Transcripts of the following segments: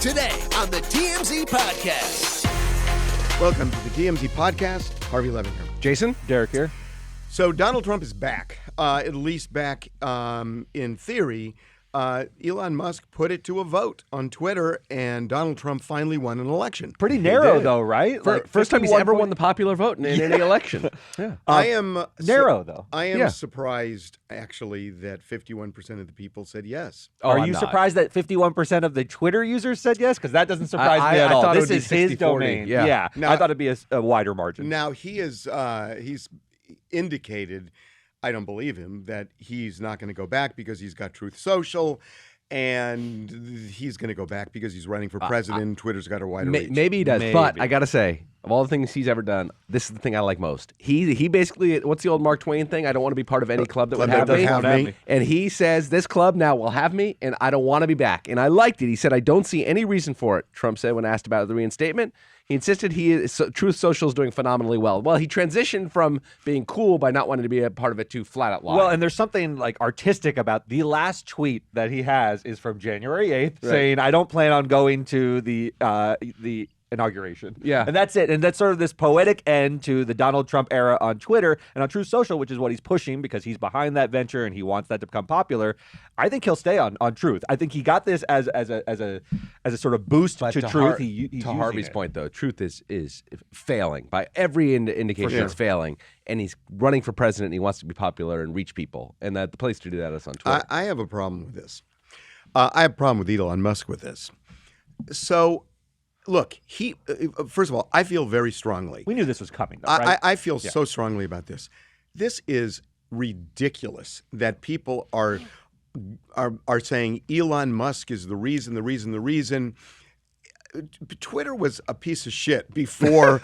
Today on the TMZ Podcast. Welcome to the TMZ Podcast. Harvey, Levin here. Jason? Derek here. So Donald Trump is back, at least back in theory. Elon Musk put it to a vote on Twitter, and Donald Trump finally won an election. Pretty narrow, though, right? First time he's ever won the popular vote in any election. Yeah. I am narrow, though. I am surprised, actually, that 51% of the people said yes. Are you surprised that 51% of the Twitter users said yes? Because that doesn't surprise me at all. Thought This it would is be his 60-40. domain. Yeah. Now, I thought it'd be a wider margin. Now, he's indicated, I don't believe him, that he's not going to go back because he's got Truth Social, and he's going to go back because he's running for president. Twitter's got a wider reach. Maybe he does, but I got to say, of all the things he's ever done, this is the thing I like most. He basically, what's the old Mark Twain thing? I don't want to be part of any club that would have me. And he says, this club now will have me, and I don't want to be back. And I liked it. He said, I don't see any reason for it, Trump said when asked about the reinstatement. He insisted Truth Social is doing phenomenally well. Well, he transitioned from being cool by not wanting to be a part of it to flat out lie. Well, and there's something like artistic about the last tweet that he has is from January 8th saying, I don't plan on going to the inauguration. Yeah. And that's it. And that's sort of this poetic end to the Donald Trump era on Twitter and on Truth Social, which is what he's pushing because he's behind that venture and he wants that to become popular. I think he'll stay on Truth. I think he got this as a sort of boost to Truth. To Harvey's point, though, Truth is failing. By every indication, it's failing. And he's running for president and he wants to be popular and reach people. And that the place to do that is on Twitter. I have a problem with this. I have a problem with Elon Musk with this. So, look, first of all, I feel very strongly. We knew this was coming, though, right? I feel so strongly about this. This is ridiculous that people are saying Elon Musk is the reason. Twitter was a piece of shit before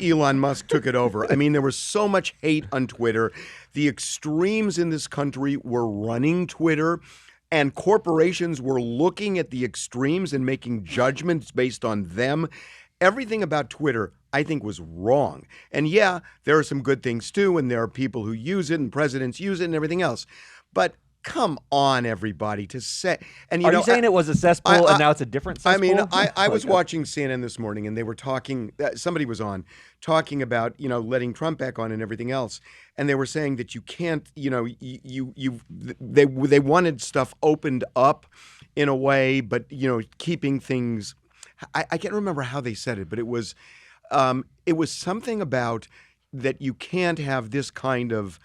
Elon Musk took it over. I mean, there was so much hate on Twitter. The extremes in this country were running Twitter, and corporations were looking at the extremes and making judgments based on them. Everything about Twitter, I think, was wrong. And yeah, there are some good things too, and there are people who use it, and presidents use it, and everything else. But come on, everybody, to say. And Are you saying it was a cesspool and now it's a different cesspool? I mean, I was watching CNN this morning, and they were talking. Somebody was on talking about letting Trump back on and everything else, and they were saying that you can't. They wanted stuff opened up in a way, but keeping things. I can't remember how they said it, but it was something about that you can't have this kind of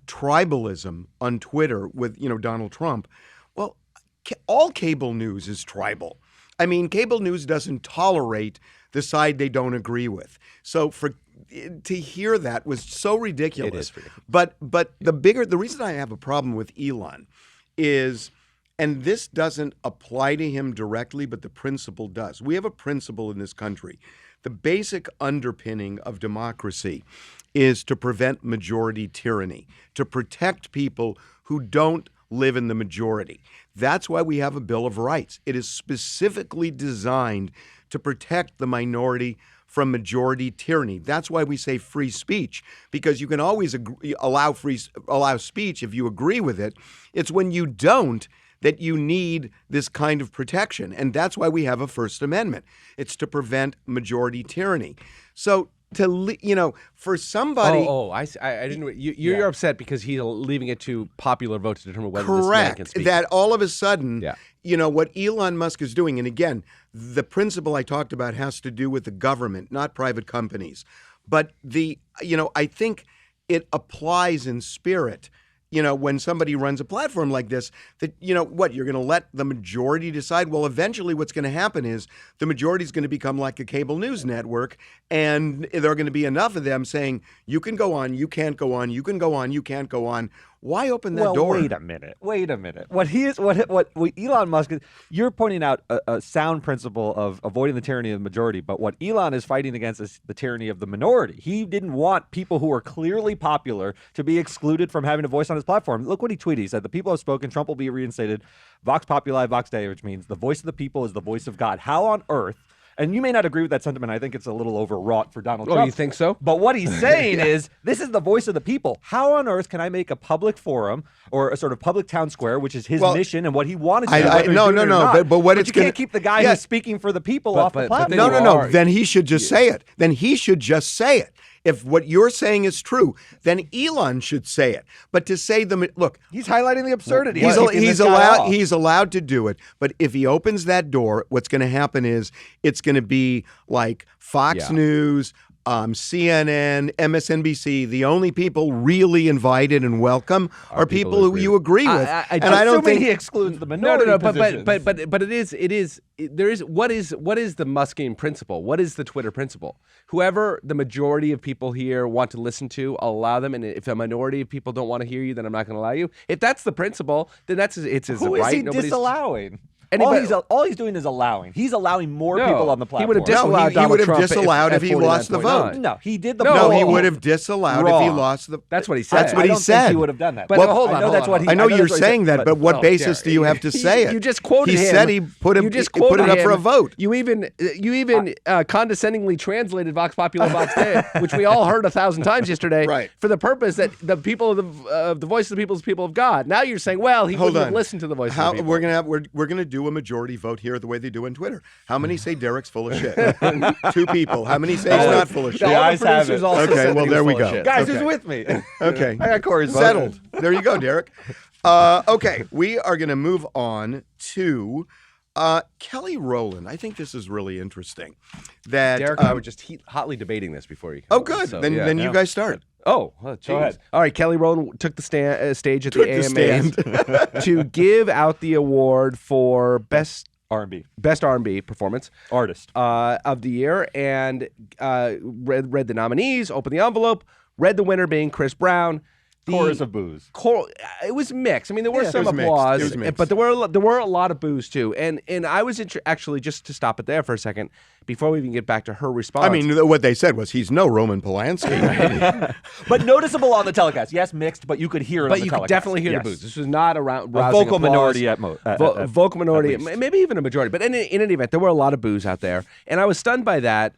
tribalism on Twitter with Donald Trump. Well, all cable news is tribal. I mean, cable news doesn't tolerate the side they don't agree with. So to hear that was so ridiculous. It is ridiculous. But the reason I have a problem with Elon is, and this doesn't apply to him directly, but the principle does. We have a principle in this country. The basic underpinning of democracy is to prevent majority tyranny, to protect people who don't live in the majority. That's why we have a Bill of Rights. It is specifically designed to protect the minority from majority tyranny. That's why we say free speech, because you can always allow speech if you agree with it. It's when you don't that you need this kind of protection. And that's why we have a First Amendment. It's to prevent majority tyranny. So for somebody... I didn't... You're upset because he's leaving it to popular vote to determine whether this man can speak. That all of a sudden, what Elon Musk is doing, and again, the principle I talked about has to do with the government, not private companies. But I think it applies in spirit. When somebody runs a platform like this, that, you're going to let the majority decide? Well, eventually what's going to happen is the majority is going to become like a cable news network, and there are going to be enough of them saying, you can go on, you can't go on, you can go on, you can't go on. Why open that door? Wait a minute. What Elon Musk is, you're pointing out a sound principle of avoiding the tyranny of the majority, but what Elon is fighting against is the tyranny of the minority. He didn't want people who are clearly popular to be excluded from having a voice on his platform. Look what he tweeted. He said, the people have spoken, Trump will be reinstated, Vox Populi, Vox Dei, which means the voice of the people is the voice of God. How on earth And you may not agree with that sentiment. I think it's a little overwrought for Donald Oh, Trump. you think so? But what he's saying is, this is the voice of the people. How on earth can I make a public forum or a sort of public town square, which is his mission and what he wanted to do? No. But what it's you can't keep the guy who's speaking for the people off the platform. No. Then he should just say it. Then he should just say it. If what you're saying is true, then Elon should say it. But to say look, he's highlighting the absurdity. He's allowed to do it. But if he opens that door, what's going to happen is it's going to be like Fox News, CNN, MSNBC. The only people really invited and welcome are people who you agree with. And I don't think he excludes the minority. But there is what is the Muskian principle? What is the Twitter principle? Whoever the majority of people here want to listen to, I'll allow them. And if a minority of people don't want to hear you, then I'm not going to allow you. If that's the principle, then it's his Who right. Who is he disallowing? Anybody, all he's doing is allowing. He's allowing more people on the platform. He would have disallowed he would have disallowed if he lost the vote. No, he did the No, he would have disallowed if he lost the. That's what he said. That's what he said. Think he would have done that. But hold on. I know you're saying that, but what basis do you have to say it? You just quoted him. He said he put it up for a vote. You even condescendingly translated Vox Populi Vox Dei, which we all heard 1,000 times yesterday, right, for the purpose that the people of the voice of the people is the people of God. Now you're saying, well, he wouldn't have listened to the voice of the people. We're gonna do a majority vote here the way they do on Twitter. How many say Derek's full of shit? 2 people. How many say he's not full of shit? The eyes have it. Okay, well, there we go. Guys, who's with me? Okay. I got Corey's vote. Settled. There you go, Derek. Okay, we are going to move on to Kelly Rowland. I think this is really interesting. Derek and I were just hotly debating this before you. Oh, good. So, then you guys start. Oh, go ahead. All right, Kelly Rowland took the stage at the AMAs to give out the award for best R&B performance artist of the year, and read the nominees, opened the envelope, read the winner being Chris Brown. Chorus of boos. It was mixed. I mean, there were some applause, but there were a lot of boos too. And I was actually, just to stop it there for a second, before we even get back to her response. I mean, what they said was he's no Roman Polanski. But noticeable on the telecast. Yes, mixed, but you could hear it on the telecast. But you could definitely hear the boos. This was not a vocal applause. minority at most. Vocal minority, maybe even a majority. But in any event, there were a lot of boos out there. And I was stunned by that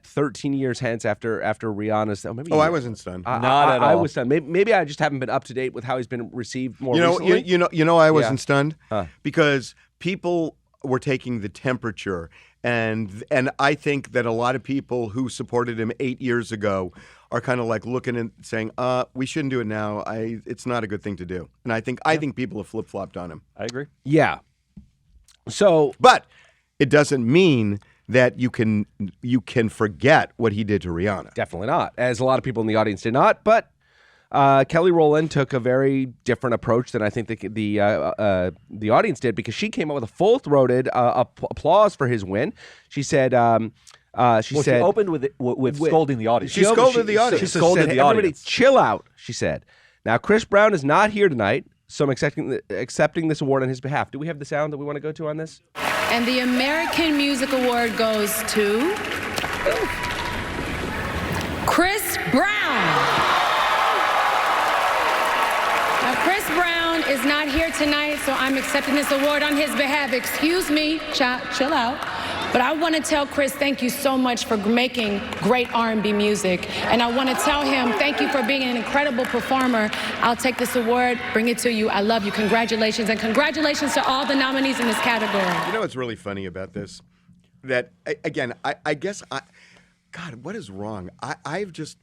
13 years hence after Rihanna's. I wasn't stunned. Not at all. I was stunned. Maybe I just haven't been up to date with how he's been received more recently. You know I wasn't stunned because people were taking the temperature, and I think that a lot of people who supported him 8 years ago are kind of like looking and saying, we shouldn't do it now. It's not a good thing to do. And I think people have flip-flopped on him. I agree. Yeah. So, but it doesn't mean that you can forget what he did to Rihanna. Definitely not, as a lot of people in the audience did not. But Kelly Rowland took a very different approach than I think the audience did, because she came out with a full-throated applause for his win. She said, she opened with scolding the audience. She scolded the audience. She scolded the audience. Everybody, chill out, she said. Now, Chris Brown is not here tonight, so I'm accepting this award on his behalf. Do we have the sound that we want to go to on this? And the American Music Award goes to Chris Brown. Now, Chris Brown is not here tonight, so I'm accepting this award on his behalf. Excuse me, chill out. But I want to tell Chris, thank you so much for making great R&B music. And I want to tell him, thank you for being an incredible performer. I'll take this award, bring it to you. I love you. Congratulations. And congratulations to all the nominees in this category. You know what's really funny about this? That, again, I guess, God, what is wrong? I've just,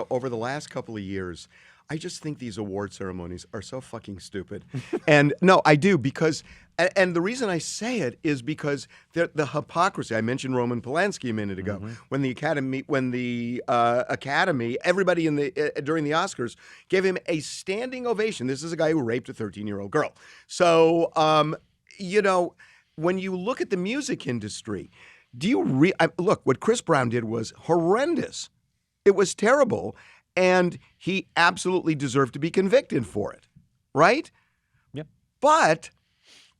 over the last couple of years, I just think these award ceremonies are so fucking stupid. And no, I do, because, and the reason I say it is because the hypocrisy. I mentioned Roman Polanski a minute ago. When the Academy, everybody during the Oscars gave him a standing ovation. This is a guy who raped a 13-year-old girl. So, when you look at the music industry, look, what Chris Brown did was horrendous. It was terrible. And he absolutely deserved to be convicted for it, right? Yep. But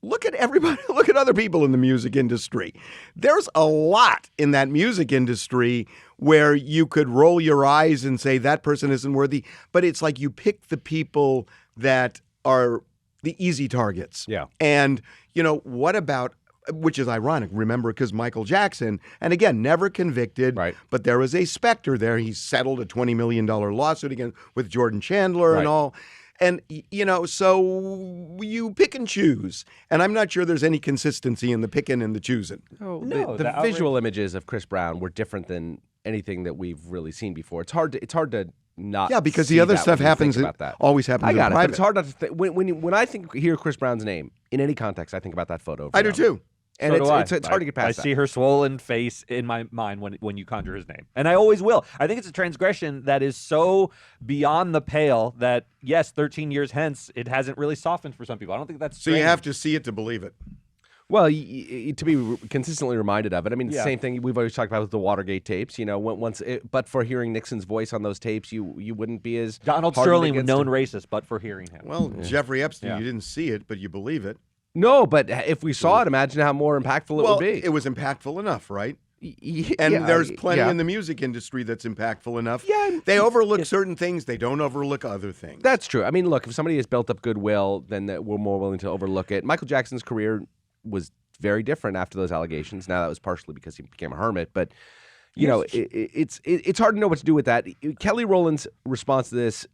look at everybody. Look at other people in the music industry. There's a lot in that music industry where you could roll your eyes and say that person isn't worthy. But it's like you pick the people that are the easy targets. Yeah. And, what about which is ironic, remember, because Michael Jackson, and again, never convicted, Right. but there was a specter there. He settled a $20 million lawsuit again with Jordan Chandler and all. And, so you pick and choose. And I'm not sure there's any consistency in the picking and the choosing. The visual images of Chris Brown were different than anything that we've really seen before. It's hard to not. Yeah, because see the other that stuff when you think happens. about that. Always happens. I got in it, private. but it's hard not to think. When I hear Chris Brown's name in any context, I think about that photo. I do too. And it's hard to get past I see her swollen face in my mind when you conjure his name. And I always will. I think it's a transgression that is so beyond the pale that, yes, 13 years hence, it hasn't really softened for some people. I don't think that's So you have to see it to believe it. Well, to be consistently reminded of it. I mean, it's the same thing we've always talked about with the Watergate tapes. But for hearing Nixon's voice on those tapes, you wouldn't be as Donald Sterling, known racist, but for hearing him. Well, Jeffrey Epstein, you didn't see it, but you believe it. No, but if we saw it, imagine how more impactful it would be. It was impactful enough, right? Yeah, and there's plenty in the music industry that's impactful enough. Yeah, they overlook certain things. They don't overlook other things. That's true. I mean, look, if somebody has built up goodwill, then we're more willing to overlook it. Michael Jackson's career was very different after those allegations. Now, that was partially because he became a hermit, but it's hard to know what to do with that. Kelly Rowland's response to this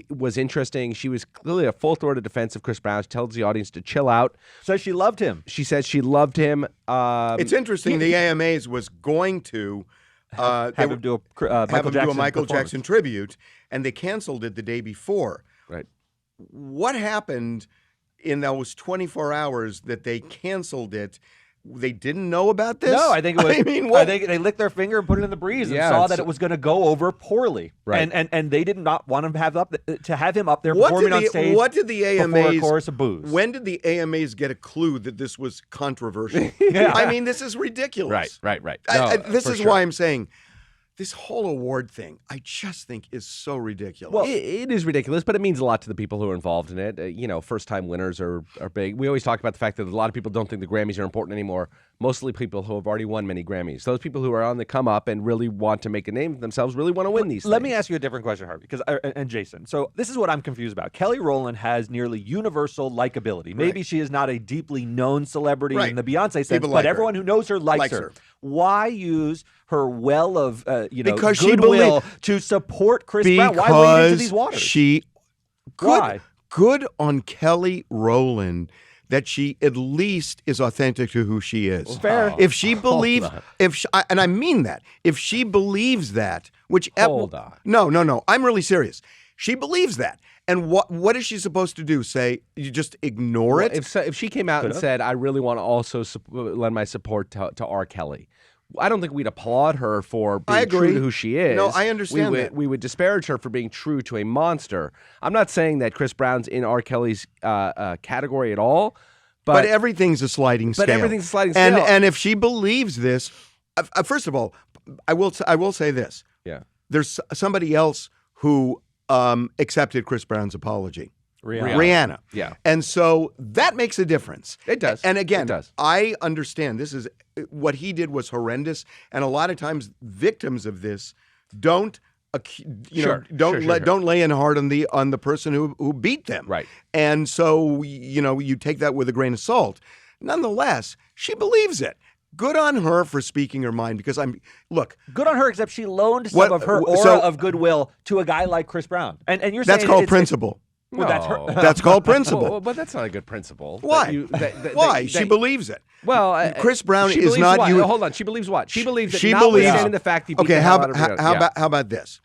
was interesting. She was clearly a full-throated defense of Chris Brown. She tells the audience to chill out. Says she loved him. She says she loved him. It's interesting. The AMAs was going to have him do a Michael Jackson tribute, and they canceled it the day before. Right. What happened in those 24 hours that they canceled it? They didn't know about this? No, I think it was. I mean, I think they licked their finger and put it in the breeze and saw that it was going to go over poorly. Right. And they did not want him to have him up there performing on stage. What did the AMAs? Before a chorus of boos. When did the AMAs get a clue that this was controversial? I mean, this is ridiculous. Right. This is why I'm saying this whole award thing, I just think is so ridiculous. Well, it is ridiculous, but it means a lot to the people who are involved in it. First-time winners are big. We always talk about the fact that a lot of people don't think the Grammys are important anymore. Mostly people who have already won many Grammys. Those people who are on the come up and really want to make a name for themselves really want to win these things. Let me ask you a different question, Harvey, and Jason. So this is what I'm confused about. Kelly Rowland has nearly universal likability. Maybe she is not a deeply known celebrity in the Beyonce sense, but everyone who knows her likes her. Why use her well of because goodwill to support Chris Brown? Why wade into these waters? Good on Kelly Rowland that she at least is authentic to who she is. Fair. If she believes, and I mean that, if she believes that, which Hold on. No, I'm really serious. She believes that. And what is she supposed to do? Say, you just ignore it? If she came out and said, I really want to also lend my support to R. Kelly, I don't think we'd applaud her for being true to who she is. No, I understand that. We would disparage her for being true to a monster. I'm not saying that Chris Brown's in R. Kelly's category at all. But everything's a sliding scale. And if she believes this, first of all, I will say this. Yeah. There's somebody else who accepted Chris Brown's apology. Rihanna. Yeah. And so that makes a difference. It does. And again, it does. I understand what he did was horrendous. And a lot of times victims of this don't lay in hard on the person who beat them. Right. And so, you take that with a grain of salt. Nonetheless, she believes it. Good on her for speaking her mind because good on her, except she loaned some of her aura of goodwill to a guy like Chris Brown. And you're saying that's called principle. Well, that's her. That's called principle. Well, but that's not a good principle. Why? Why? She believes it. Well, Chris Brown is not. What? Hold on. She believes what? She believes that notwithstanding the fact he beat the hell out of her. How about this?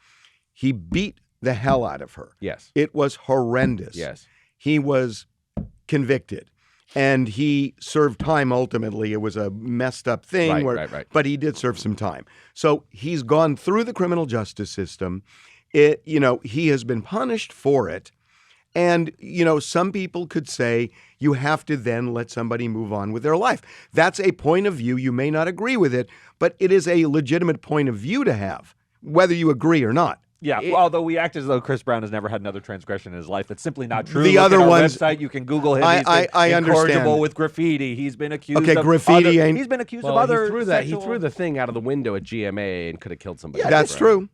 He beat the hell out of her. Yes. It was horrendous. Yes. He was convicted. And he served time ultimately. It was a messed up thing. Right. But he did serve some time. So he's gone through the criminal justice system. He has been punished for it. And, some people could say you have to then let somebody move on with their life. That's a point of view. You may not agree with it, but it is a legitimate point of view to have, whether you agree or not. Yeah, although we act as though Chris Brown has never had another transgression in his life. That's simply not true. The Look other at our ones, website, you can Google him. I He's been understand. incorrigible with graffiti. He's been accused of graffiti other, ain't... He's been accused Well, of other he threw sexual... He threw the thing out of the window at GMA and could have killed somebody. Yeah, that's true.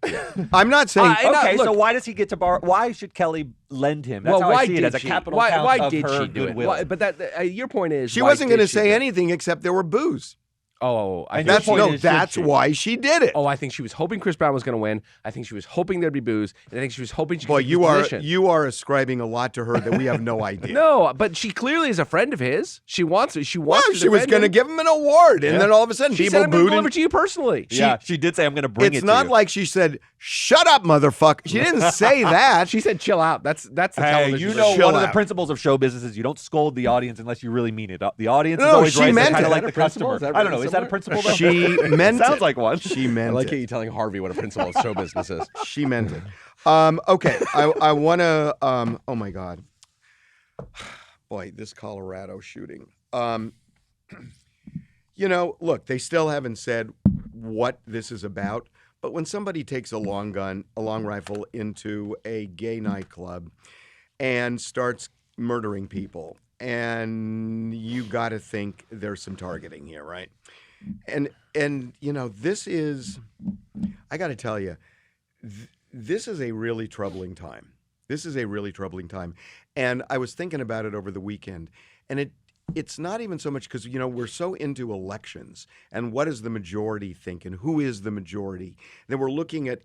I'm not saying... Okay, look, so why does he get to borrow? Why should Kelly lend him? That's how I see it, as a capital count why of did her she do goodwill. it? But that your point is She why wasn't going to did she say do it? anything except there were boos. Oh, That's why she did it. Oh, I think she was hoping Chris Brown was going to win. I think she was hoping there'd be booze, and I think she was hoping she could Boy, keep his position. you are ascribing a lot to her that we have no idea. No, but she clearly is a friend of his. She wants. She wants. Well, to she was going to give him an award, and then all of a sudden She people said, "I'm going to booed deliver him. to you personally." Yeah, she did say, "I'm going to bring it to you." It's not like she said, "Shut up, motherfucker." She didn't say that. She said, "Chill out." That's the Hey, television. you know, Chill one of the out. principles of show business is you don't scold the audience unless you really mean it. The audience is No, always she right. meant Kind it. of like Is the that a principle? customer. Is that I don't know. really Is that a similar? principle? Though? She meant Sounds it. like one. She I meant like it. you telling Harvey what a principle of show business is. She meant it. Okay, I want to. Oh my God, boy, this Colorado shooting. Look, they still haven't said what this is about. But when somebody takes a long rifle into a gay nightclub and starts murdering people, and you got to think there's some targeting here, right? And this is, I got to tell you, this is a really troubling time. This is a really troubling time. And I was thinking about it over the weekend, and it's not even so much because, we're so into elections and what does the majority think and who is the majority. Then we're looking at,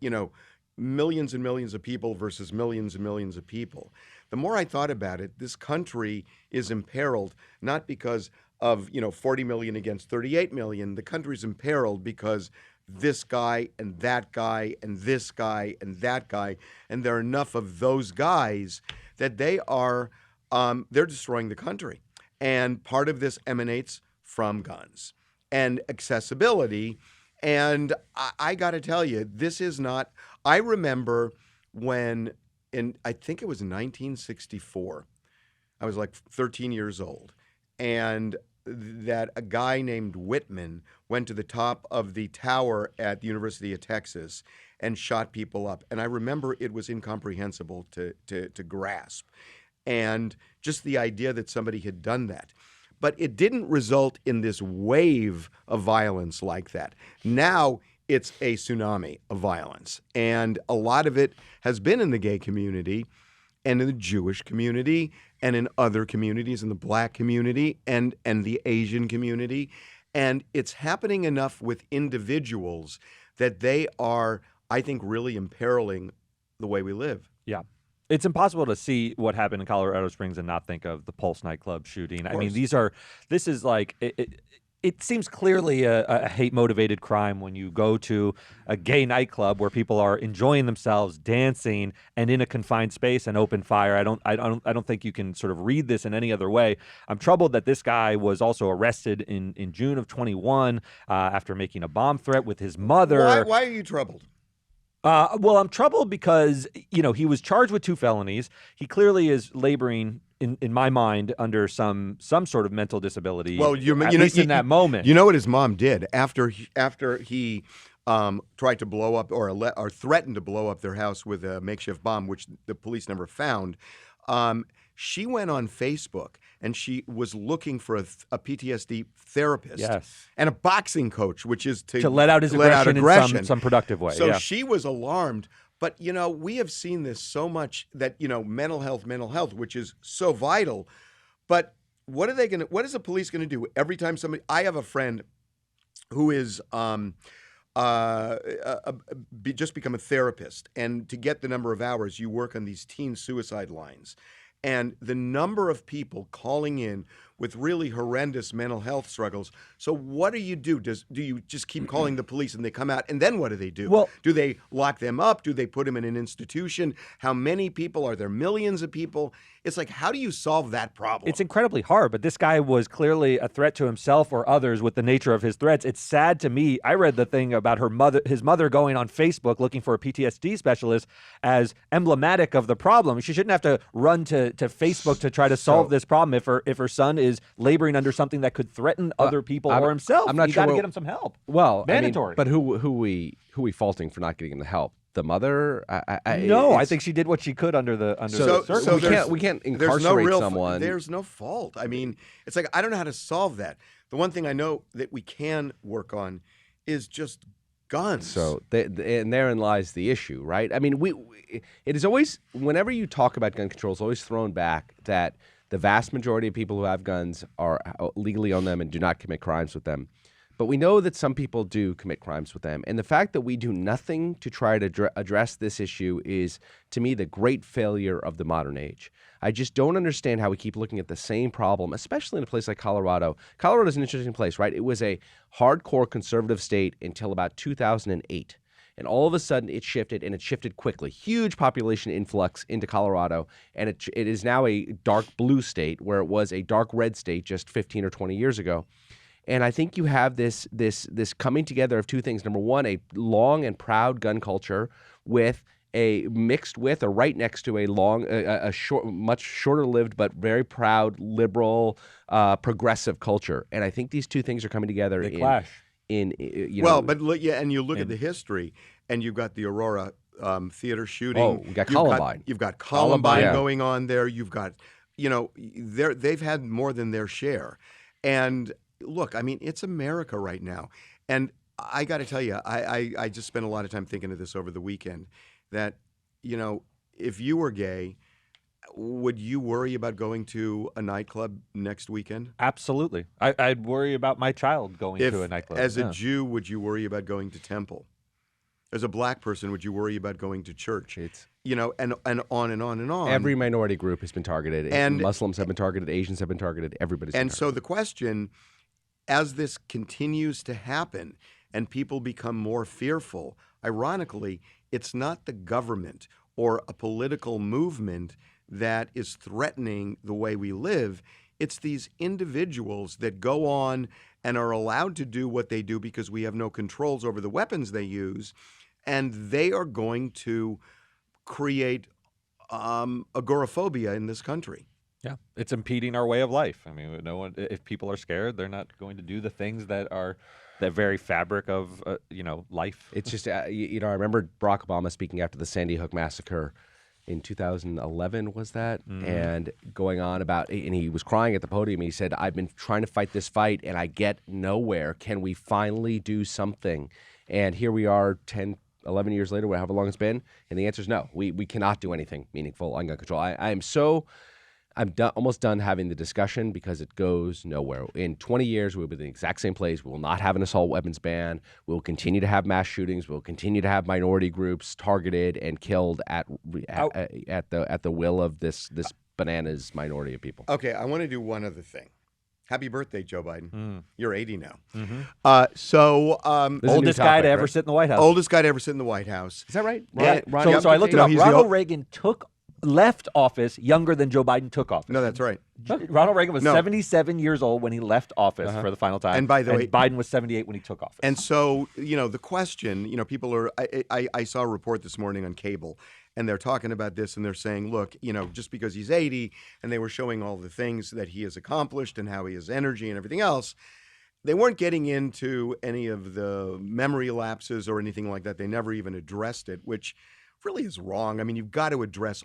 millions and millions of people versus millions and millions of people. The more I thought about it, this country is imperiled, not because of, 40 million against 38 million. The country's imperiled because this guy and that guy and this guy and that guy, and there are enough of those guys that they are, they're destroying the country. And part of this emanates from guns and accessibility. And I got to tell you, this is not, I remember when, I think it was 1964, I was like 13 years old, and that a guy named Whitman went to the top of the tower at the University of Texas and shot people up. And I remember it was incomprehensible to grasp. And just the idea that somebody had done that. But it didn't result in this wave of violence like that. Now it's a tsunami of violence. And a lot of it has been in the gay community and in the Jewish community and in other communities, in the black community and the Asian community. And it's happening enough with individuals that they are, I think, really imperiling the way we live. Yeah. It's impossible to see what happened in Colorado Springs and not think of the Pulse nightclub shooting. I mean, this is like, it seems clearly a hate-motivated crime when you go to a gay nightclub where people are enjoying themselves, dancing, and in a confined space and open fire. I don't think you can sort of read this in any other way. I'm troubled that this guy was also arrested in June of 21 after making a bomb threat with his mother. Why are you troubled? Well, I'm troubled because, he was charged with 2 felonies. He clearly is laboring, in my mind, under some sort of mental disability. Well, at least in that moment. You know what his mom did after he tried to blow up or threatened to blow up their house with a makeshift bomb, which the police never found. She went on Facebook and she was looking for a PTSD therapist and a boxing coach, which is to let out his aggression in some productive way. So she was alarmed. But, we have seen this so much that, mental health, which is so vital. But what is the police going to do every time somebody, I have a friend who is just become a therapist. And to get the number of hours, you work on these teen suicide lines. And the number of people calling in with really horrendous mental health struggles. So what do you do? Do you just keep calling the police and they come out? And then what do? Well, do they lock them up? Do they put them in an institution? How many people? Are there millions of people? It's like, how do you solve that problem? It's incredibly hard, but this guy was clearly a threat to himself or others with the nature of his threats. It's sad to me. I read the thing about his mother going on Facebook looking for a PTSD specialist as emblematic of the problem. She shouldn't have to run to Facebook to try to solve this problem if her son is laboring under something that could threaten other people or himself. I'm not you sure. got to get him some help. Well, mandatory. But who we faulting for not getting him the help? the mother? I think she did what she could under the circumstances. So we can't incarcerate someone. There's no fault. I mean, it's like I don't know how to solve that. The one thing I know that we can work on is just guns. So and therein lies the issue, right? I mean, it is always, whenever you talk about gun control, it's always thrown back that the vast majority of people who have guns are legally own them and do not commit crimes with them. But we know that some people do commit crimes with them. And the fact that we do nothing to try to address this issue is, to me, the great failure of the modern age. I just don't understand how we keep looking at the same problem, especially in a place like Colorado. Colorado is an interesting place, right? It was a hardcore conservative state until about 2008. And all of a sudden it shifted, and it shifted quickly. Huge population influx into Colorado, and it is now a dark blue state where it was a dark red state just 15 or 20 years ago. And I think you have this coming together of two things. Number one, a long and proud gun culture mixed with or right next to a short, much shorter-lived but very proud, liberal, progressive culture. And I think these two things are coming together. They clash. But look, and you look at the history, and you've got the Aurora theater shooting. Oh, we got Columbine. You've got Columbine going on there. You've got, they've had more than their share. And look, I mean, it's America right now. And I got to tell you, I just spent a lot of time thinking of this over the weekend, that, if you were gay, would you worry about going to a nightclub next weekend? Absolutely. I'd worry about my child going to a nightclub. As a Jew, would you worry about going to temple? As a black person, would you worry about going to church? And on and on and on. Every minority group has been targeted. And Muslims have been targeted. Asians have been targeted. Everybody's been targeted. So the question, as this continues to happen and people become more fearful, ironically, it's not the government or a political movement that is threatening the way we live. It's these individuals that go on and are allowed to do what they do because we have no controls over the weapons they use, and they are going to create agoraphobia in this country. Yeah, it's impeding our way of life. I mean, if people are scared, they're not going to do the things that are the very fabric of life. It's just I remember Barack Obama speaking after the Sandy Hook massacre in 2011, was that? And going on about, and he was crying at the podium. He said, "I've been trying to fight this fight, and I get nowhere. Can we finally do something?" And here we are 10, 11 years later, however long it's been, and the answer is no. We cannot do anything meaningful on gun control. I'm almost done having the discussion because it goes nowhere. In 20 years, we'll be in the exact same place. We will not have an assault weapons ban. We will continue to have mass shootings. We'll continue to have minority groups targeted and killed at the will of this bananas minority of people. Okay, I want to do one other thing. Happy birthday, Joe Biden. You're 80 now. Oldest guy to ever sit in the White House. Oldest guy to ever sit in the White House. Is that right? Yeah. So I looked it up. Ronald Reagan left office younger than Joe Biden took office. No, that's right. Ronald Reagan was 77 years old when he left office for the final time. And by the way, Biden was 78 when he took office. And so, the question, people are, I saw a report this morning on cable, and they're talking about this, and they're saying, look, just because he's 80, and they were showing all the things that he has accomplished and how he has energy and everything else, they weren't getting into any of the memory lapses or anything like that. They never even addressed it, which really is wrong. I mean, you've got to address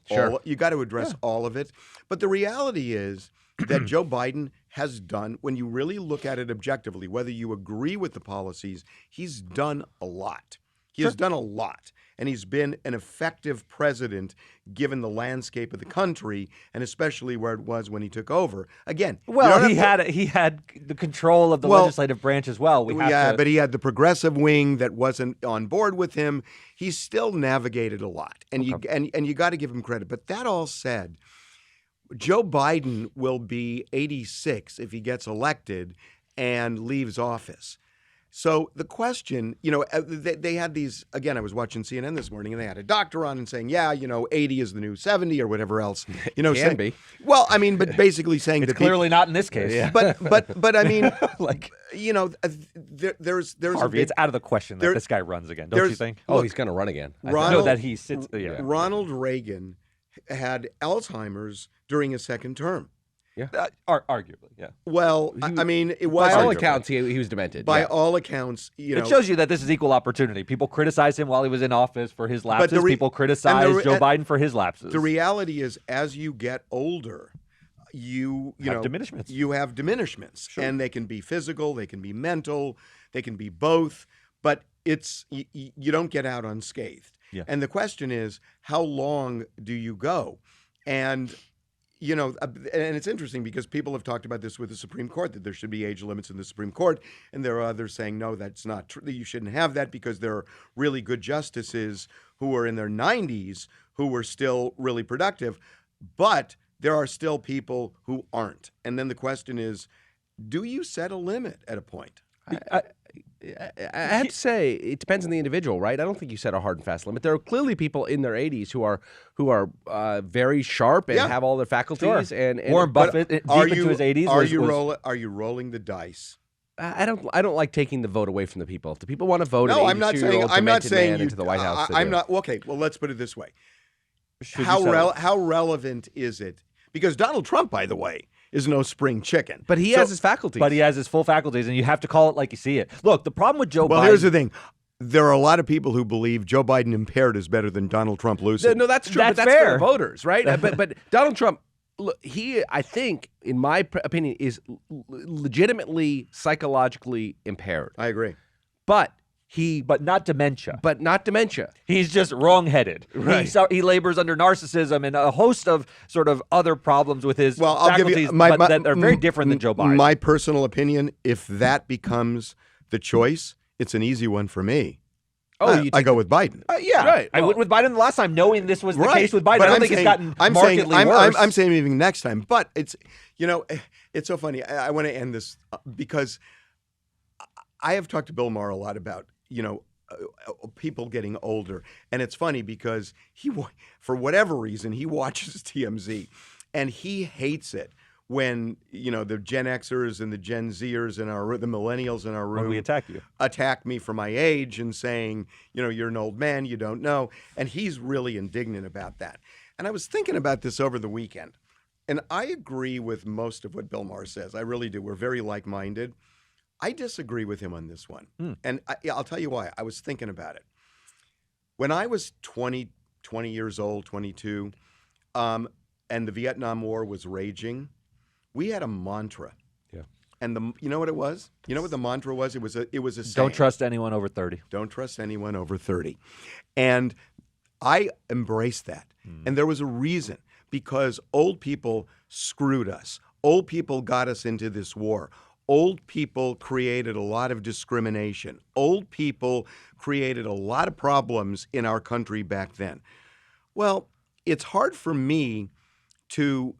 all of it. But the reality is that Joe Biden has done, when you really look at it objectively, whether you agree with the policies, he's done a lot. He has done a lot. And he's been an effective president given the landscape of the country, and especially where it was when he took over. Again, he had the control of the legislative branch as well. But he had the progressive wing that wasn't on board with him. He still navigated a lot, and you got to give him credit. But that all said, Joe Biden will be 86 if he gets elected and leaves office. So the question, they had these, again, I was watching CNN this morning, and they had a doctor on and saying, 80 is the new 70 or whatever else. Can be. Well, I mean, but basically saying it's clearly not in this case. Yeah. But I mean, there's Harvey, it's out of the question that this guy runs again, don't you think? Oh, he's going to run again. That he sits. Ronald Reagan had Alzheimer's during his second term. Yeah. Arguably, yeah. Well, I mean, it was By all arguable. accounts, he was demented. By yeah. all accounts, you know, It shows you that this is equal opportunity. People criticize him while he was in office for his lapses. People criticize Joe Biden for his lapses. the reality is, as you get older, you Have know diminishments. You have diminishments, and they can be physical, they can be mental, they can be both. But it's you don't get out unscathed. Yeah. And the question is, how long do you go? And you know, and it's interesting because people have talked about this with the Supreme Court, that there should be age limits in the Supreme Court, and there are others saying no, that's not true. You shouldn't have that because there are really good justices who are in their 90s who were still really productive, but there are still people who aren't. And then the question is, do you set a limit at a point? I have to say, it depends on the individual, right? I don't think you set a hard and fast limit. There are clearly people in their 80s who are very sharp and have all their faculties. Sure. And Warren Buffett, deep into his 80s, Are you rolling the dice? I don't like taking the vote away from the people. If the people want to vote, No, an I'm not 82-year-old saying. I'm not demented saying man you. into the White House. I'm not. Okay, well, let's put it this way. Should How you settle? how relevant is it? Because Donald Trump, by the way, is no spring chicken. But he has his faculties. But he has his full faculties, and you have to call it like you see it. Look, the problem with Joe Biden. Well, here's the thing. There are a lot of people who believe Joe Biden impaired is better than Donald Trump lucid. No, that's true. That's but that's fair. for the voters, right? but Donald Trump, look, he, I think, in my opinion, is legitimately psychologically impaired. I agree. But not dementia. But not dementia. He's just wrong-headed. Right. He labors under narcissism and a host of sort of other problems with his Well, I'll faculties, give you my, but that are very different than Joe Biden. My personal opinion: if that becomes the choice, it's an easy one for me. Oh, I go with Biden. Yeah, Right. I went with Biden the last time, knowing this was the Right. case with Biden. But I don't I'm think saying- it's gotten I'm markedly saying, worse. I'm saying even next time. But it's, you know, it's so funny. I want to end this because I have talked to Bill Maher a lot about, you know, people getting older. And it's funny because for whatever reason, he watches TMZ and he hates it when, you know, the Gen Xers and the Gen Zers and the millennials in our room When we attack you. attack me for my age and saying, you know, you're an old man, you don't know. And he's really indignant about that. And I was thinking about this over the weekend. And I agree with most of what Bill Maher says. I really do. We're very like-minded. I disagree with him on this one. And I'll tell you why. I was thinking about it. When I was 20 years old, 22, and the Vietnam War was raging, we had a mantra. Yeah. And you know what it was? You know what the mantra was? It was a saying. Don't trust anyone over 30. Don't trust anyone over 30. And I embraced that. And there was a reason, because old people screwed us. Old people got us into this war. Old people created a lot of discrimination. Old people created a lot of problems in our country back then. Well, it's hard for me to,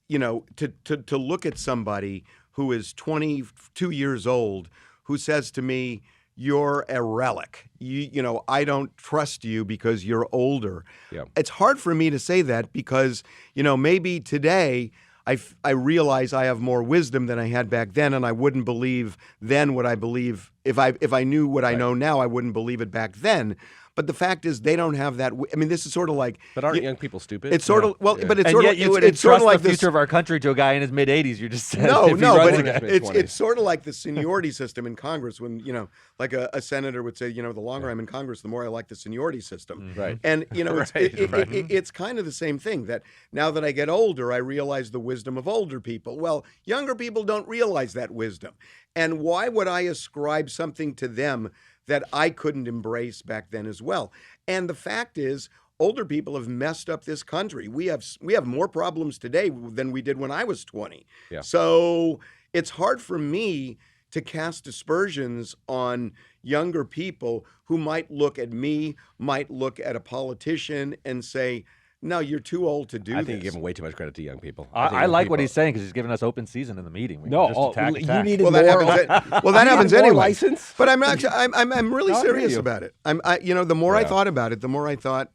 you know, to look at somebody who is 22 years old who says to me, you're a relic. You know, I don't trust you because you're older. Yeah. It's hard for me to say that because, you know, maybe today I realize I have more wisdom than I had back then, and I wouldn't believe then what I believe. If I knew what I know now, I wouldn't believe it back then. But the fact is, they don't have that. I mean, this is sort of like. But aren't young people stupid? It's sort of but it's And sort yet of you would it's sort entrust of like the this. future of our country to a guy in his mid-80s. You just said No, if he no, runs but again. it's sort of like the seniority system in Congress when, you know, like a senator would say, you know, the longer I'm in Congress, the more I like the seniority system. Right. And, you know, Right. it's kind of the same thing that now that I get older, I realize the wisdom of older people. Well, younger people don't realize that wisdom. And why would I ascribe something to them that I couldn't embrace back then as well? And the fact is, older people have messed up this country. We have more problems today than we did when I was 20. Yeah. So it's hard for me to cast aspersions on younger people who might look at me, might look at a politician and say, no, you're too old to do I think this. you're giving way too much credit to young people. I like what he's saying because he's giving us open season in the meeting. We No, can just attack. you needed Well, that more. happens. more Anyway. license? But I'm actually, I'm really No, I hear serious you. about it. You know, the more I thought about it, the more I thought,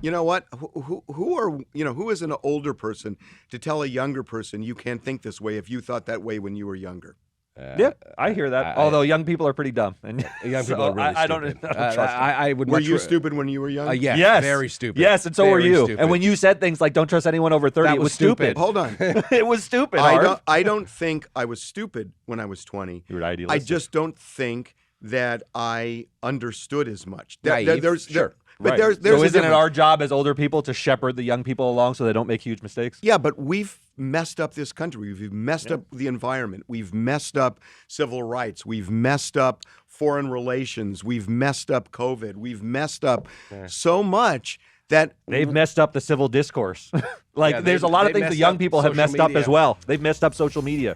you know what? Who is an older person to tell a younger person you can't think this way if you thought that way when you were younger? Yeah, I hear that. Although young people are pretty dumb, and young people are really I stupid. don't trust them. I would. Were much you ra- stupid when you were young? Yes, Yes, very stupid. Yes, and so were Very you. stupid. And when you said things like "Don't trust anyone over 30," That it was was stupid. Hold on. It was stupid. Harv. I don't think I was stupid when I was 20. You were I idealistic. just don't think that I understood as much. Naive, sure. But Right. there's so a isn't it difference. our job as older people to shepherd the young people along so they don't make huge mistakes? Yeah, but we've messed up this country. We've messed up the environment. We've messed up civil rights. We've messed up foreign relations. We've messed up COVID. We've messed up so much that They've messed up the civil discourse. Yeah, there's a lot of they things the messed young up people have social messed up media. as well. They've messed up social media.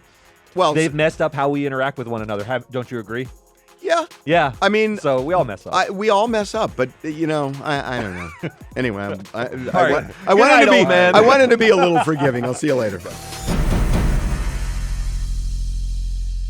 well, They've messed up how we interact with one another. Don't you agree? yeah. Yeah. I mean, So we all mess up. we all mess up, but I don't know. Anyway, I right. wanted Good night, to be old man. I wanted to be a little forgiving. I'll see you later.